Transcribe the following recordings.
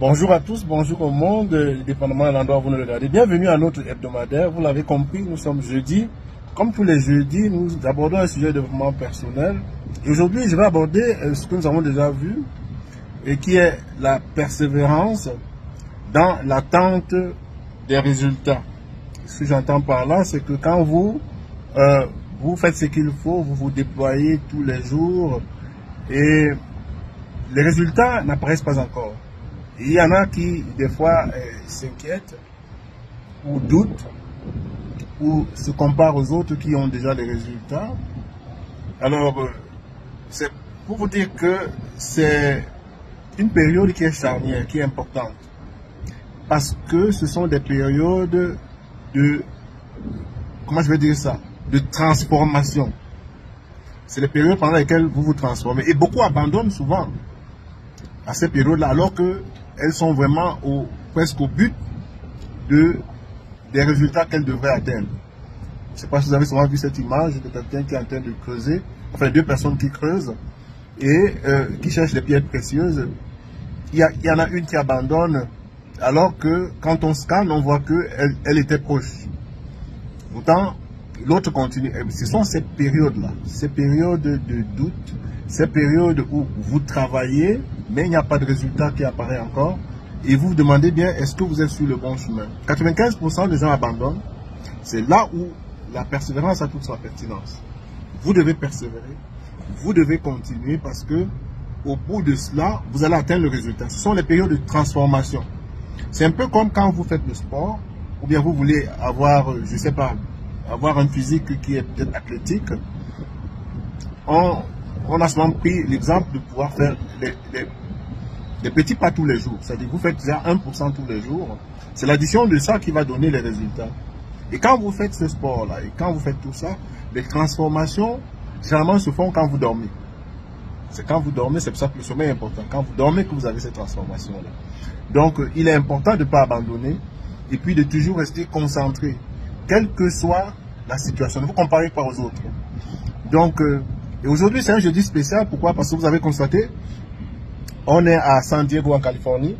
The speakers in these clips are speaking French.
Bonjour à tous, bonjour au monde, dépendamment de l'endroit où vous nous regardez. Bienvenue à notre hebdomadaire. Vous l'avez compris, nous sommes jeudi. Comme tous les jeudis, nous abordons un sujet de développement personnel. Et aujourd'hui, je vais aborder ce que nous avons déjà vu et qui est la persévérance dans l'attente des résultats. Ce que j'entends par là, c'est que quand vous faites ce qu'il faut, vous vous déployez tous les jours et les résultats n'apparaissent pas encore. Il y en a qui, des fois, s'inquiètent ou doutent ou se comparent aux autres qui ont déjà les résultats. Alors, c'est pour vous dire que c'est une période qui est charnière, qui est importante. Parce que ce sont des périodes de, comment je vais dire ça, de transformation. C'est les périodes pendant lesquelles vous vous transformez. Et beaucoup abandonnent souvent à ces périodes-là, alors qu'elles sont vraiment presque au but des résultats qu'elles devraient atteindre. Je ne sais pas si vous avez souvent vu cette image de quelqu'un qui est en train de creuser, enfin deux personnes qui creusent et qui cherchent des pierres précieuses. Il y en a une qui abandonne, alors que quand on scanne, on voit qu'elle était proche. Pourtant, l'autre continue. Ce sont ces périodes-là, ces périodes de doute, ces périodes où vous travaillez, mais il n'y a pas de résultat qui apparaît encore. Et vous vous demandez bien, est-ce que vous êtes sur le bon chemin? 95% des gens abandonnent. C'est là où la persévérance a toute sa pertinence. Vous devez persévérer, vous devez continuer parce que au bout de cela, vous allez atteindre le résultat. Ce sont les périodes de transformation. C'est un peu comme quand vous faites le sport, ou bien vous voulez avoir, je ne sais pas, avoir un physique qui est peut-être athlétique. On a souvent pris l'exemple de pouvoir faire des petits pas tous les jours. C'est-à-dire que vous faites déjà 1% tous les jours. C'est l'addition de ça qui va donner les résultats. Et quand vous faites ce sport-là, et quand vous faites tout ça, les transformations, généralement, se font quand vous dormez. C'est quand vous dormez, c'est pour ça que le sommeil est important. Quand vous dormez que vous avez cette transformation-là. Donc, il est important de ne pas abandonner et puis de toujours rester concentré, quelle que soit la situation. Ne vous comparez pas aux autres. Donc, et aujourd'hui, c'est un jeudi spécial. Pourquoi? Parce que vous avez constaté, on est à San Diego, en Californie.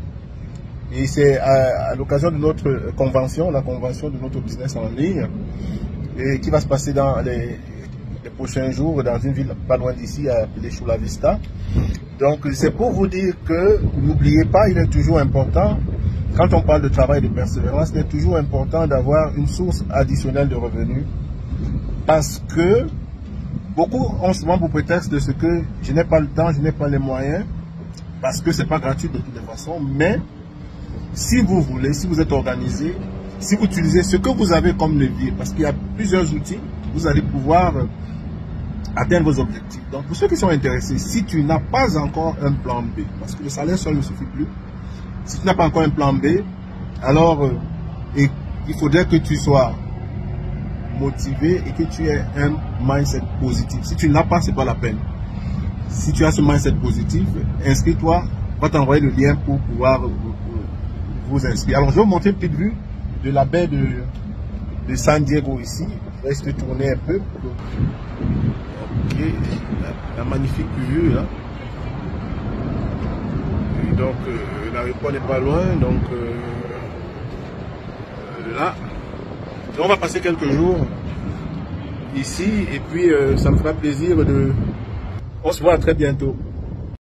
Et c'est à l'occasion de notre convention, la convention de notre business en ligne, et qui va se passer dans les prochains jours dans une ville pas loin d'ici, appelée Chula Vista. Donc, c'est pour vous dire que n'oubliez pas, il est toujours important, quand on parle de travail et de persévérance, il est toujours important d'avoir une source additionnelle de revenus. Parce que beaucoup ont souvent pour prétexte de ce que je n'ai pas le temps, je n'ai pas les moyens, parce que ce n'est pas gratuit de toutes les façons, mais si vous voulez, si vous êtes organisé, si vous utilisez ce que vous avez comme levier, parce qu'il y a plusieurs outils, vous allez pouvoir atteindre vos objectifs. Donc, pour ceux qui sont intéressés, si tu n'as pas encore un plan B, parce que le salaire seul ne suffit plus, si tu n'as pas encore un plan B, alors il faudrait que tu sois motivé et que tu aies un mindset positif. Si tu ne l'as pas, ce n'est pas la peine. Si tu as ce mindset positif, inscris-toi, on va t'envoyer le lien pour pouvoir vous inscrire. Alors, je vais vous montrer une petite vue de la baie de San Diego ici. Je vais essayer de tourner un peu. Ok, la magnifique vue là. Et donc, l'aéroport n'est pas loin. Donc, là, on va passer quelques jours ici. Et puis, ça me fera plaisir de... On se voit très bientôt.